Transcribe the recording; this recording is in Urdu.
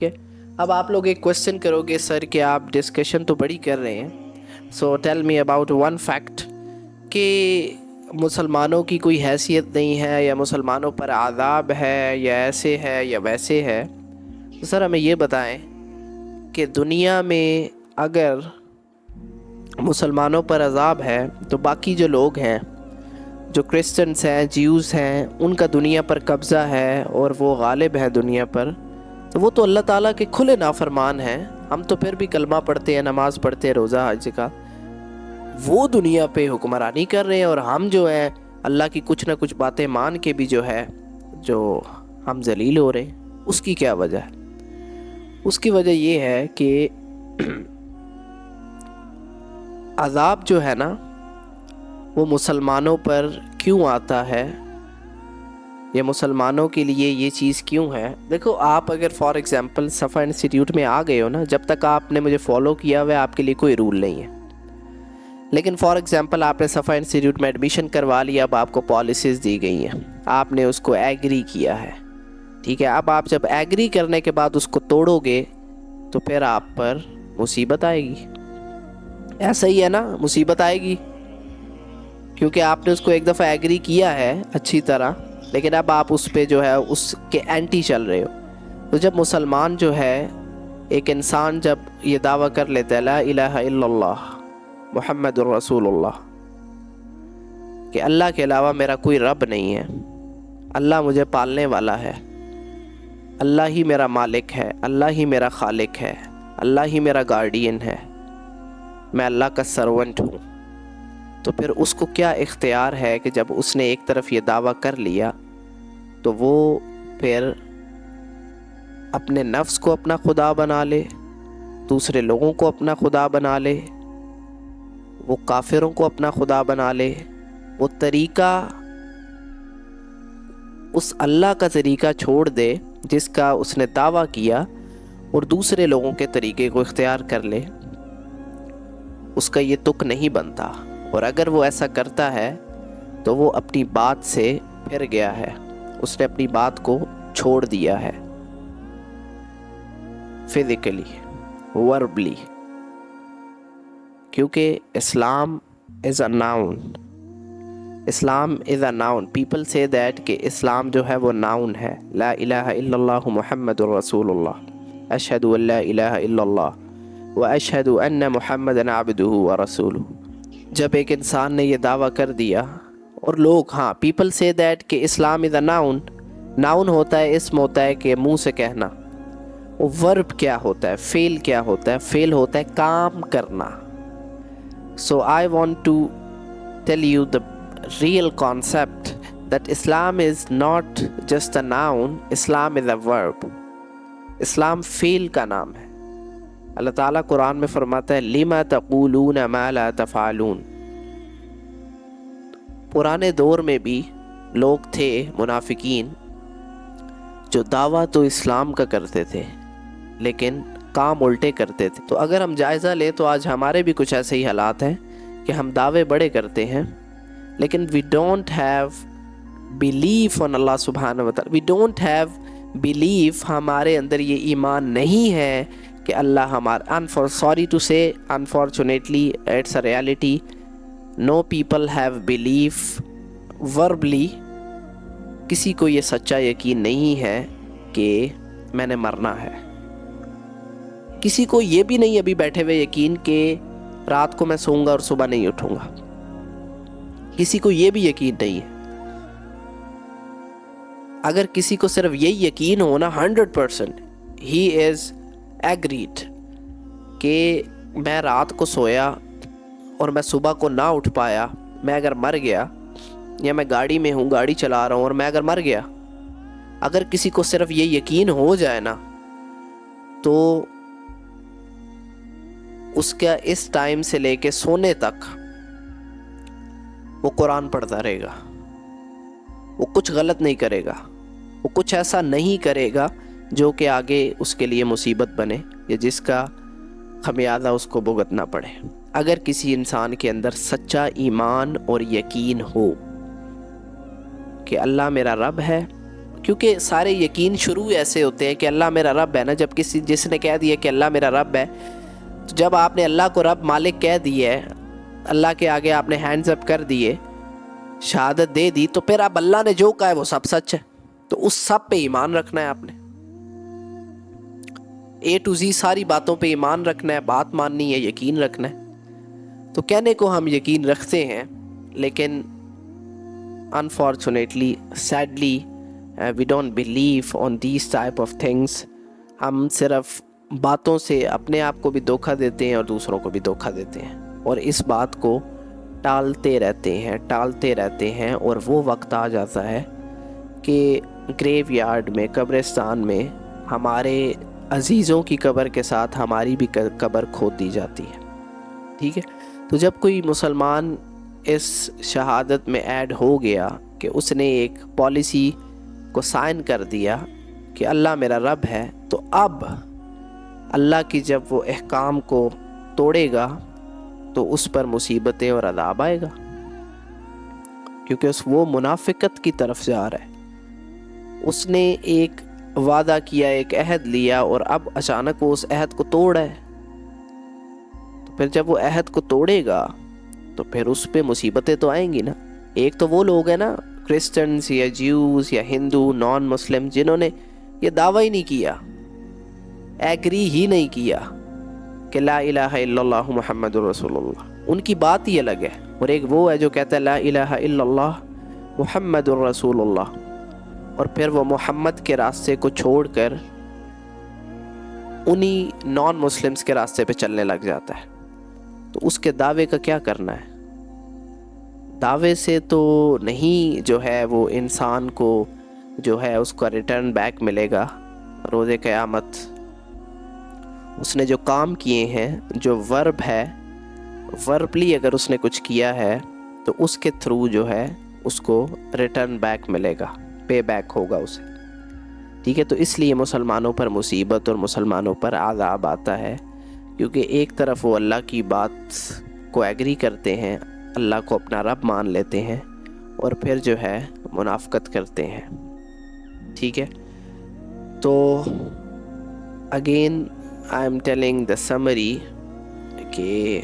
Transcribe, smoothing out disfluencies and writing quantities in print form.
ٹھیک ہے۔ اب آپ لوگ ایک کوشچن کرو گے سر کہ آپ ڈسکشن تو بڑی کر رہے ہیں، so tell me about one fact کہ مسلمانوں کی کوئی حیثیت نہیں ہے یا مسلمانوں پر عذاب ہے یا ایسے ہے یا ویسے ہے۔ تو سر ہمیں یہ بتائیں کہ دنیا میں اگر مسلمانوں پر عذاب ہے تو باقی جو لوگ ہیں، جو کرسچنس ہیں، جیوز ہیں، ان کا دنیا پر قبضہ ہے اور وہ غالب ہے دنیا پر، تو وہ تو اللہ تعالیٰ کے کھلے نافرمان ہیں۔ ہم تو پھر بھی کلمہ پڑھتے ہیں، نماز پڑھتے ہیں، روزہ حج کا، وہ دنیا پہ حکمرانی کر رہے ہیں، اور ہم جو ہیں اللہ کی کچھ نہ کچھ باتیں مان کے بھی جو ہم ذلیل ہو رہے ہیں۔ اس کی کیا وجہ ہے؟ اس کی وجہ یہ ہے کہ عذاب جو ہے نا وہ مسلمانوں پر کیوں آتا ہے، یہ مسلمانوں کے لیے یہ چیز کیوں ہے۔ دیکھو، آپ اگر فار ایگزامپل صفا انسٹیٹیوٹ میں آ گئے ہو نا، جب تک آپ نے مجھے فالو کیا ہوا ہے آپ کے لیے کوئی رول نہیں ہے، لیکن فار ایگزامپل آپ نے صفا انسٹیٹیوٹ میں ایڈمیشن کروا لیا، اب آپ کو پالیسیز دی گئی ہیں، آپ نے اس کو ایگری کیا ہے، ٹھیک ہے۔ اب آپ جب ایگری کرنے کے بعد اس کو توڑو گے تو پھر آپ پر مصیبت آئے گی، ایسا ہی ہے نا، مصیبت آئے گی، کیونکہ آپ نے اس کو ایک دفعہ ایگری کیا ہے اچھی طرح، لیکن اب آپ اس پہ جو ہے اس کے اینٹی چل رہے ہو۔ تو جب مسلمان جو ہے، ایک انسان جب یہ دعویٰ کر لیتا ہے لا الہ الا اللہ محمد الرسول اللہ، کہ اللہ کے علاوہ میرا کوئی رب نہیں ہے، اللہ مجھے پالنے والا ہے، اللہ ہی میرا مالک ہے، اللہ ہی میرا خالق ہے، اللہ ہی میرا گارڈین ہے، میں اللہ کا سرونٹ ہوں، تو پھر اس کو کیا اختیار ہے کہ جب اس نے ایک طرف یہ دعویٰ کر لیا تو وہ پھر اپنے نفس کو اپنا خدا بنا لے، دوسرے لوگوں کو اپنا خدا بنا لے، وہ کافروں کو اپنا خدا بنا لے، وہ طریقہ، اس اللہ کا طریقہ چھوڑ دے جس کا اس نے دعویٰ کیا، اور دوسرے لوگوں کے طریقے کو اختیار کر لے، اس کا یہ تک نہیں بنتا۔ اور اگر وہ ایسا کرتا ہے تو وہ اپنی بات سے پھر گیا ہے، اس نے اپنی بات کو چھوڑ دیا ہے، فزیکلی، وربلی، کیونکہ Islam is a noun, Islam is a noun, people say that کہ اسلام جو ہے وہ ناؤن ہے، لا الہ الا اللہ محمد الرسول اللہ، اشہد ان لا الہ الا اللہ و اشہد ان محمد عبدہ و رسولہ۔ جب ایک انسان نے یہ دعویٰ کر دیا، اور لوگ، ہاں، پیپل سے دیٹ کہ اسلام از اے ناؤن، ناؤن ہوتا ہے، اسم ہوتا ہے کہ منہ سے کہنا، ورب کیا ہوتا ہے، فعل کیا ہوتا ہے، فعل ہوتا ہے کام کرنا۔ So I want to tell you the real concept that Islam is not just a noun, Islam is a verb، اسلام فعل کا نام ہے۔ اللہ تعالیٰ قرآن میں فرماتا ہے لِمَ تَقُولُونَ مَا لَا تَفْعَلُونَ۔ پرانے دور میں بھی لوگ تھے، منافقین، جو دعویٰ تو اسلام کا کرتے تھے لیکن کام الٹے کرتے تھے۔ تو اگر ہم جائزہ لیں تو آج ہمارے بھی کچھ ایسے ہی حالات ہیں کہ ہم دعوے بڑے کرتے ہیں لیکن we don't have belief on اللہ سبحانہ وتعالی، we don't have belief، ہمارے اندر یہ ایمان نہیں ہے کہ اللہ ہمارا، sorry to say unfortunately it's a reality، no people have belief verbally، کسی کو یہ سچا یقین نہیں ہے کہ میں نے مرنا ہے، کسی کو یہ بھی نہیں ابھی بیٹھے ہوئے یقین کہ رات کو میں سوؤں گا اور صبح نہیں اٹھوں گا، کسی کو یہ بھی یقین نہیں ہے۔ اگر کسی کو صرف یہی یقین ہو نا 100%، ہی از ایگریڈ کہ میں رات کو سویا اور میں صبح کو نہ اٹھ پایا، میں اگر مر گیا، یا میں گاڑی میں ہوں، گاڑی چلا رہا ہوں اور میں اگر مر گیا، اگر کسی کو صرف یہ یقین ہو جائے نا تو اس کا اس ٹائم سے لے کے سونے تک وہ قرآن پڑھتا رہے گا، وہ کچھ غلط نہیں کرے گا، وہ کچھ ایسا نہیں کرے گا جو کہ آگے اس کے لیے مصیبت بنے یا جس کا خمیازہ اس کو بھگتنا پڑے۔ اگر کسی انسان کے اندر سچا ایمان اور یقین ہو کہ اللہ میرا رب ہے، کیونکہ سارے یقین شروع ایسے ہوتے ہیں کہ اللہ میرا رب ہے نا. جب جس نے کہہ دیا کہ اللہ میرا رب ہے، تو جب آپ نے اللہ کو رب مالک کہہ دیا ہے، اللہ کے آگے آپ نے ہینڈز اپ کر دیے، شہادت دے دی، تو پھر اب اللہ نے جو کہا ہے وہ سب سچ ہے. تو اس سب پہ ایمان رکھنا ہے آپ نے، A to Z ساری باتوں پہ ایمان رکھنا ہے، بات ماننی ہے، یقین رکھنا ہے. تو کہنے کو ہم یقین رکھتے ہیں، لیکن unfortunately, sadly, we don't believe on these type of things. ہم صرف باتوں سے اپنے آپ کو بھی دھوکہ دیتے ہیں اور دوسروں کو بھی دھوکہ دیتے ہیں، اور اس بات کو ٹالتے رہتے ہیں اور وہ وقت آ جاتا ہے کہ گریو یارڈ میں، قبرستان میں ہمارے عزیزوں کی قبر کے ساتھ ہماری بھی قبر کھود دی جاتی ہے. ٹھیک ہے. تو جب کوئی مسلمان اس شہادت میں ایڈ ہو گیا کہ اس نے ایک پالیسی کو سائن کر دیا کہ اللہ میرا رب ہے، تو اب اللہ کی جب وہ احکام کو توڑے گا تو اس پر مصیبتیں اور عذاب آئے گا، کیونکہ وہ منافقت کی طرف جا رہا ہے. اس نے ایک وعدہ کیا، ایک عہد لیا، اور اب اچانک وہ اس عہد کو توڑ ہے. تو پھر جب وہ عہد کو توڑے گا تو پھر اس پہ مصیبتیں تو آئیں گی نا. ایک تو وہ لوگ ہیں نا، کرسچنز یا جیوز یا ہندو نان مسلم، جنہوں نے یہ دعویٰ ہی نہیں کیا، ایگری ہی نہیں کیا کہ لا الہ الا اللہ محمد الرسول اللہ. ان کی بات ہی الگ ہے. اور ایک وہ ہے جو کہتا ہے لا الہ الا اللہ محمد الرسول اللہ، اور پھر وہ محمد کے راستے کو چھوڑ کر انہی نان مسلمز کے راستے پہ چلنے لگ جاتا ہے. تو اس کے دعوے کا کیا کرنا ہے؟ دعوے سے تو نہیں جو ہے وہ انسان کو جو ہے اس کا ریٹرن بیک ملے گا روز قیامت. اس نے جو کام کیے ہیں، جو ورب ہے، وربلی اگر اس نے کچھ کیا ہے تو اس کے تھرو جو ہے اس کو ریٹرن بیک ملے گا، پے بیک ہوگا اسے. ٹھیک ہے. تو اس لیے مسلمانوں پر مصیبت اور مسلمانوں پر عذاب آتا ہے، کیونکہ ایک طرف وہ اللہ کی بات کو ایگری کرتے ہیں، اللہ کو اپنا رب مان لیتے ہیں، اور پھر جو ہے منافقت کرتے ہیں. ٹھیک ہے. تو again I am telling the summary کہ